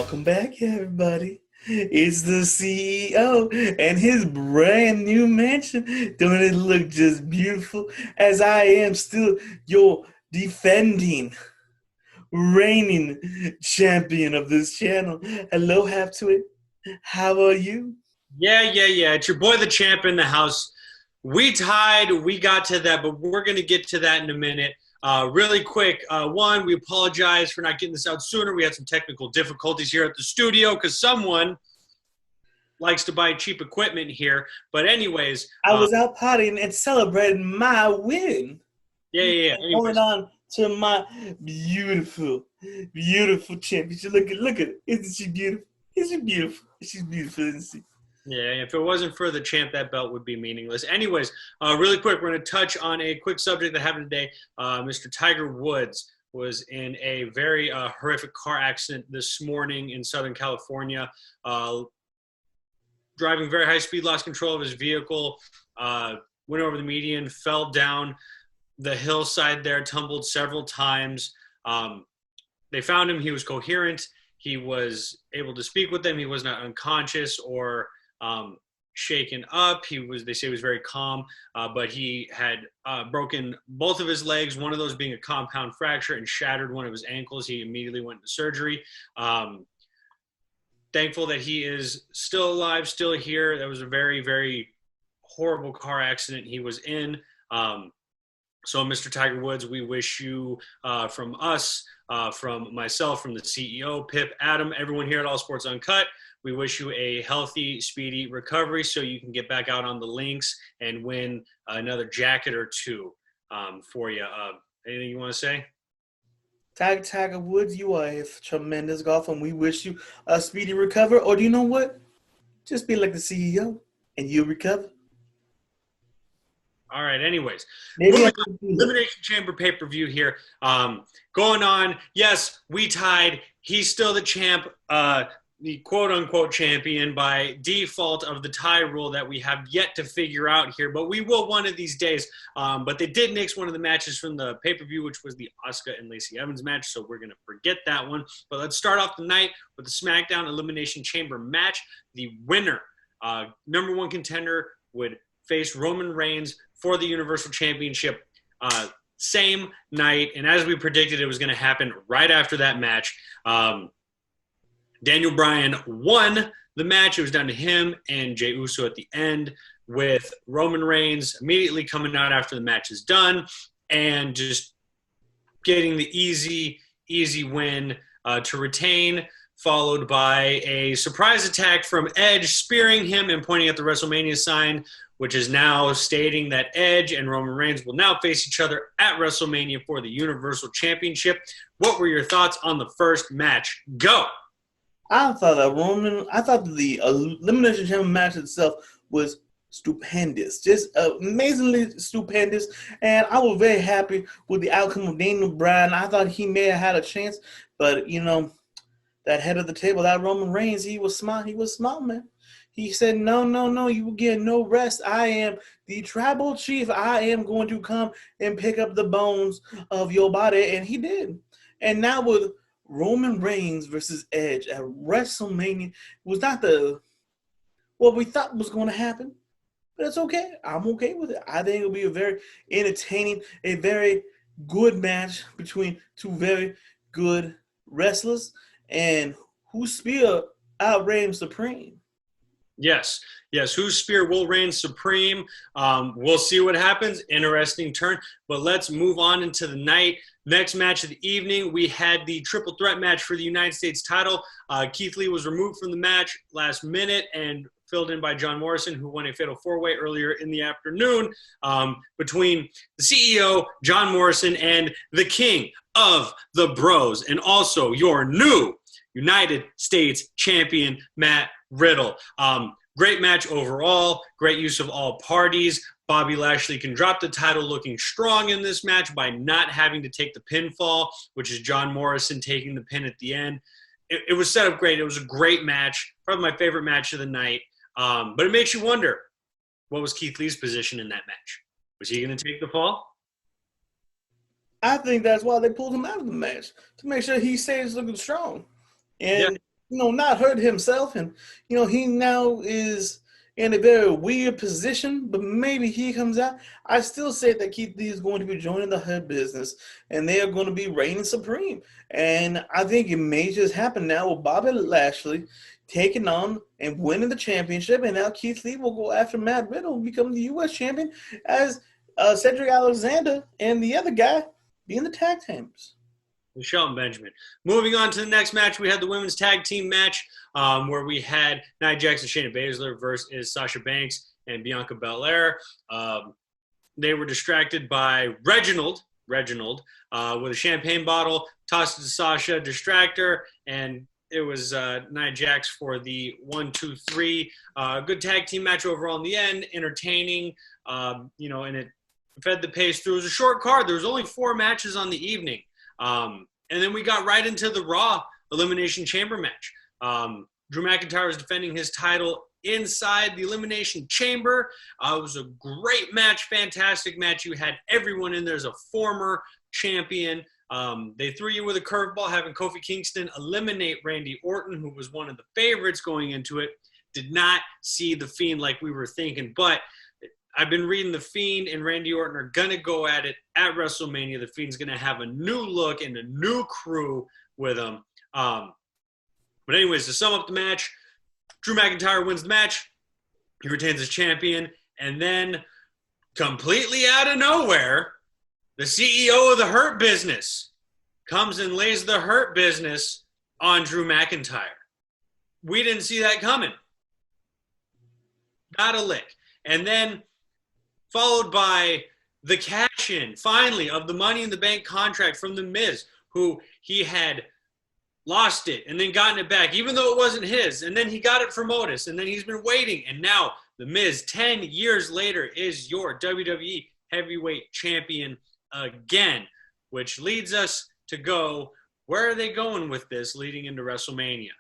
Welcome back, everybody. It's the CEO and his brand new mansion. Don't it look just beautiful? As I am still your defending, reigning champion of this channel. Hello, Half to it. How are you? Yeah. It's your boy, the champ in the house. We tied. We got to that, but we're going to get to that in a minute. Really quick, we apologize for not getting this out sooner. We had some technical difficulties here at the studio because someone likes to buy cheap equipment here. But anyways, I was out partying and celebrating my win. yeah. Going Anyways, on to my beautiful, beautiful championship. Look at it. Isn't she beautiful? Isn't she beautiful? She's beautiful, isn't she? yeah, if it wasn't for the champ, that belt would be meaningless. Anyways, really quick, we're going to touch on a quick subject that happened today. Mr. Tiger Woods was in a very horrific car accident this morning in Southern California. Driving very high speed, lost control of his vehicle, went over the median, fell down the hillside there, tumbled several times. They found him. He was coherent. He was able to speak with them. He was not unconscious or shaken up. They say he was very calm, but he had broken both of his legs, one of those being a compound fracture, and shattered one of his ankles. He immediately went to surgery. Thankful that he is still alive, still here. That was a very, very horrible car accident he was in. So, Mr. Tiger Woods, we wish you from us, from myself, from the CEO, Pip, Adam, everyone here at All Sports Uncut, we wish you a healthy, speedy recovery so you can get back out on the links and win another jacket or two for you. Anything you want to say? Tiger Woods, you are a tremendous golfer, and we wish you a speedy recovery. Or do you know what? Just be like the CEO, and you'll recover. All right. Anyways, Maybe moving on, Elimination Chamber pay-per-view here. Going on. Yes, we tied. He's still the champ, the quote-unquote champion by default of the tie rule that we have yet to figure out here. But we will one of these days. But they did nix one of the matches from the pay-per-view, which was the Asuka and Lacey Evans match. So we're going to forget that one. But let's start off the night with the SmackDown Elimination Chamber match. The winner, number one contender, would face Roman Reigns for the Universal Championship same night. And as we predicted, it was going to happen right after that match. Daniel Bryan won the match. It was down to him and Jey Uso at the end, with Roman Reigns immediately coming out after the match is done and just getting the easy win to retain, followed by a surprise attack from Edge, spearing him and pointing at the WrestleMania sign, which is now stating that Edge and Roman Reigns will now face each other at WrestleMania for the Universal Championship. What were your thoughts on the first match? Go! I thought the Elimination Chamber match itself was stupendous, just amazingly stupendous, and I was very happy with the outcome of Daniel Bryan. I thought he may have had a chance, but that head of the table, that Roman Reigns, he was smart. He was smart, man. He said, no, you will get no rest. I am the tribal chief. I am going to come and pick up the bones of your body, and he did. And now with Roman Reigns versus Edge at WrestleMania was not what we thought was going to happen, but it's okay. I'm okay with it. I think it'll be a very entertaining, a very good match between two very good wrestlers, and whose spear outreigns supreme. Yes, whose spear will reign supreme. We'll see what happens. Interesting turn. But let's move on into the night. Next match of the evening, we had the triple threat match for the United States title. Keith Lee was removed from the match last minute and filled in by John Morrison, who won a fatal four-way earlier in the afternoon between the CEO, John Morrison, and the king of the bros, and also your new United States champion, Matt Riddle. Great match overall. Great use of all parties. Bobby Lashley can drop the title looking strong in this match by not having to take the pinfall, which is John Morrison taking the pin at the end. It was set up great. It was a great match. Probably my favorite match of the night. But it makes you wonder, what was Keith Lee's position in that match? Was he going to take the fall? I think that's why they pulled him out of the match, to make sure he stays looking strong. And not hurt himself. And, he now is in a very weird position, but maybe he comes out. I still say that Keith Lee is going to be joining the Hurt Business, and they are going to be reigning supreme. And I think it may just happen now with Bobby Lashley taking on and winning the championship, and now Keith Lee will go after Matt Riddle and become the U.S. champion as Cedric Alexander and the other guy being the tag teams. Shelton Benjamin. Moving on to the next match, we had the women's tag team match where we had Nia Jax and Shayna Baszler versus Sasha Banks and Bianca Belair. They were distracted by Reginald with a champagne bottle, tossed it to Sasha, distract her, and it was Nia Jax for the 1, 2, 3. Good tag team match overall in the end, entertaining, and it fed the pace through. It was a short card. There was only 4 matches on the evening. And then we got right into the Raw Elimination Chamber match. Drew McIntyre was defending his title inside the Elimination Chamber. It was a great match, fantastic match. You had everyone in there as a former champion. They threw you with a curveball, having Kofi Kingston eliminate Randy Orton, who was one of the favorites going into it. Did not see the Fiend like we were thinking, but I've been reading The Fiend and Randy Orton are going to go at it at WrestleMania. The Fiend's going to have a new look and a new crew with him. But anyways, to sum up the match, Drew McIntyre wins the match. He retains as champion. And then, completely out of nowhere, the CEO of the Hurt Business comes and lays the Hurt Business on Drew McIntyre. We didn't see that coming. Not a lick. And then, followed by the cash-in, finally, of the Money in the Bank contract from The Miz, who he had lost it and then gotten it back, even though it wasn't his. And then he got it from Otis, and then he's been waiting. And now The Miz, 10 years later, is your WWE Heavyweight Champion again, which leads us to go, where are they going with this leading into WrestleMania?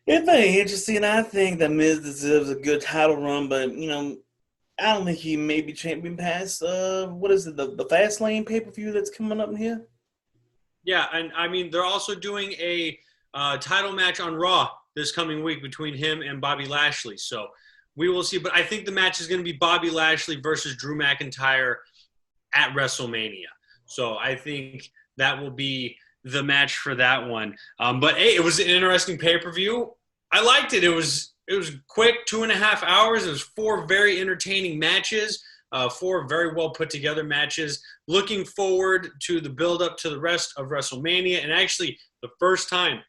It's very interesting. I think that Miz deserves a good title run, but I don't think he may be champion past what is it, the Fastlane pay-per-view that's coming up in here? Yeah, and I mean they're also doing a title match on Raw this coming week between him and Bobby Lashley. So we will see. But I think the match is going to be Bobby Lashley versus Drew McIntyre at WrestleMania. So I think that will be the match for that one. But hey, it was an interesting pay-per-view. I liked it. It was quick, 2.5 hours. It was 4 very entertaining matches, 4 very well put together matches. Looking forward to the build-up to the rest of WrestleMania. And actually, the first time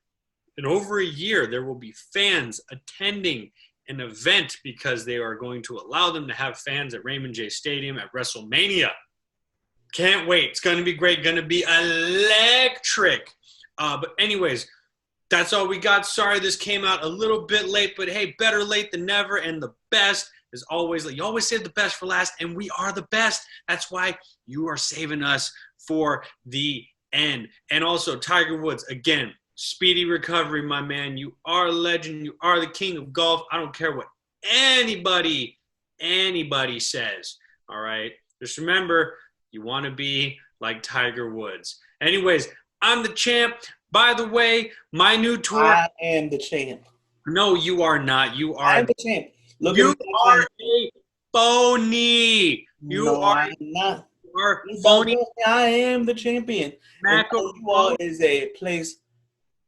in over a year, there will be fans attending an event because they are going to allow them to have fans at Raymond J. Stadium at WrestleMania. Can't wait. It's going to be great. Going to be electric. But anyways, that's all we got. Sorry this came out a little bit late, but hey, better late than never. And the best is always, you always save the best for last, and we are the best. That's why you are saving us for the end. And also, Tiger Woods, again, speedy recovery, my man. You are a legend. You are the king of golf. I don't care what anybody says. All right? Just remember, you want to be like Tiger Woods. Anyways, I'm the champ. By the way, my new tour. I am the champ. No, you are not. You are. I'm the champ. Look you are a phony. You are not. You are phony. I am the champion. You all is a place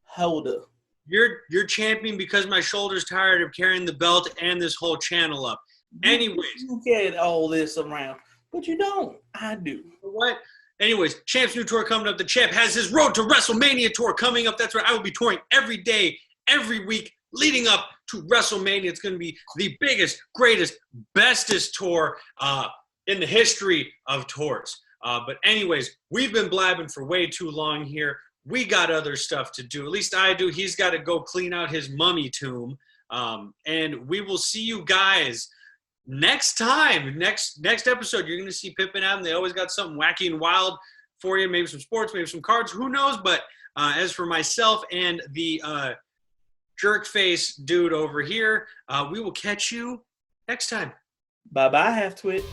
holder. You're champion because my shoulder's tired of carrying the belt and this whole channel up. Anyways. You get all this around. But you don't. I do. What? Anyways, Champ's new tour coming up. The Champ has his Road to WrestleMania tour coming up. That's right. I will be touring every day, every week, leading up to WrestleMania. It's going to be the biggest, greatest, bestest tour in the history of tours. But anyways, we've been blabbing for way too long here. We got other stuff to do. At least I do. He's got to go clean out his mummy tomb. And we will see you guys next time, next episode. You're going to see Pip and Adam. They always got something wacky and wild for you. Maybe some sports, maybe some cards. Who knows? But as for myself and the jerk face dude over here, we will catch you next time. Bye-bye, Half Twit.